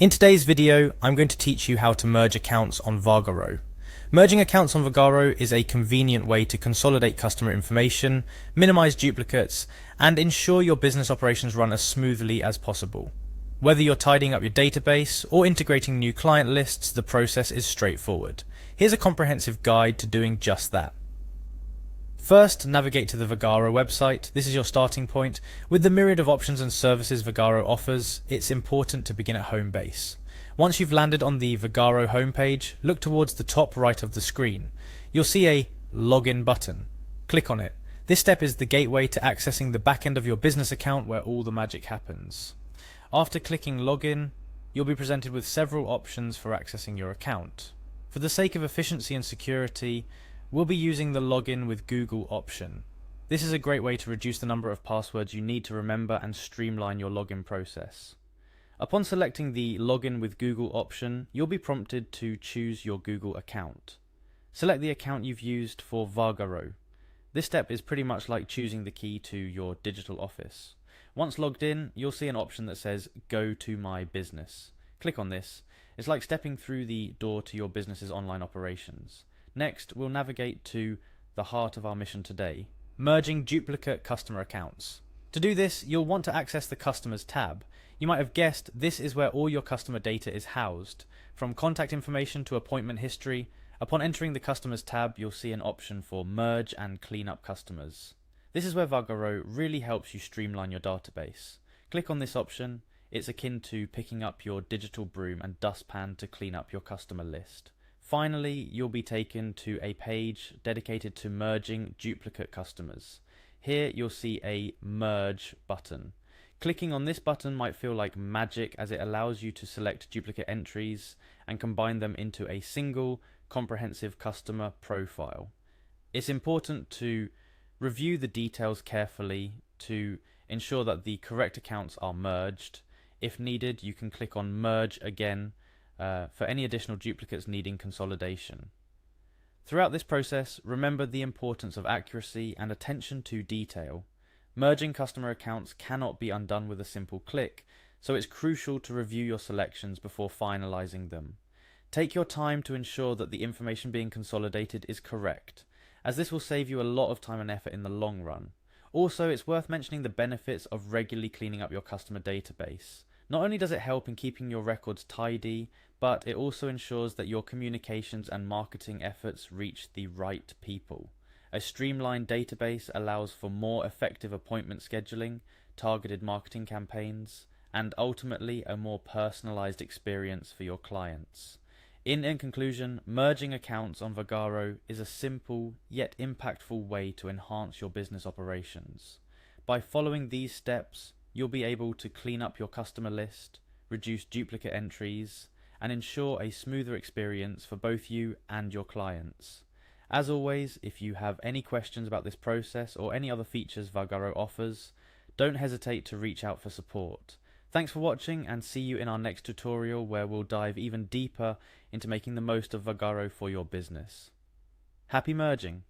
In today's video, I'm going to teach you how to merge accounts on Vagaro. Merging accounts on Vagaro is a convenient way to consolidate customer information, minimize duplicates, and ensure your business operations run as smoothly as possible. Whether you're tidying up your database or integrating new client lists, the process is straightforward. Here's a comprehensive guide to doing just that. First, navigate to the Vagaro website. This is your starting point. With the myriad of options and services Vagaro offers, it's important to begin at home base. Once you've landed on the Vagaro homepage, look towards the top right of the screen. You'll see a Login button. Click on it. This step is the gateway to accessing the back end of your business account where all the magic happens. After clicking Login, you'll be presented with several options for accessing your account. For the sake of efficiency and security, we'll be using the Login with Google option. This is a great way to reduce the number of passwords you need to remember and streamline your login process. Upon selecting the Login with Google option, you'll be prompted to choose your Google account. Select the account you've used for Vagaro. This step is pretty much like choosing the key to your digital office. Once logged in, you'll see an option that says Go to My Business. Click on this. It's like stepping through the door to your business's online operations. Next, we'll navigate to the heart of our mission today, merging duplicate customer accounts. To do this, you'll want to access the Customers tab. You might have guessed this is where all your customer data is housed, from contact information to appointment history. Upon entering the Customers tab, you'll see an option for Merge and Clean Up Customers. This is where Vagaro really helps you streamline your database. Click on this option. It's akin to picking up your digital broom and dustpan to clean up your customer list. Finally, you'll be taken to a page dedicated to merging duplicate customers. Here you'll see a Merge button. Clicking on this button might feel like magic as it allows you to select duplicate entries and combine them into a single comprehensive customer profile. It's important to review the details carefully to ensure that the correct accounts are merged. If needed, you can click on Merge again for any additional duplicates needing consolidation. Throughout this process, remember the importance of accuracy and attention to detail. Merging customer accounts cannot be undone with a simple click, so it's crucial to review your selections before finalizing them. Take your time to ensure that the information being consolidated is correct, as this will save you a lot of time and effort in the long run. Also, it's worth mentioning the benefits of regularly cleaning up your customer database. Not only does it help in keeping your records tidy, but it also ensures that your communications and marketing efforts reach the right people. A streamlined database allows for more effective appointment scheduling, targeted marketing campaigns, and ultimately a more personalized experience for your clients. In conclusion, merging accounts on Vagaro is a simple yet impactful way to enhance your business operations. By following these steps, you'll be able to clean up your customer list, reduce duplicate entries, and ensure a smoother experience for both you and your clients. As always, if you have any questions about this process or any other features Vagaro offers, don't hesitate to reach out for support. Thanks for watching, and see you in our next tutorial where we'll dive even deeper into making the most of Vagaro for your business. Happy merging!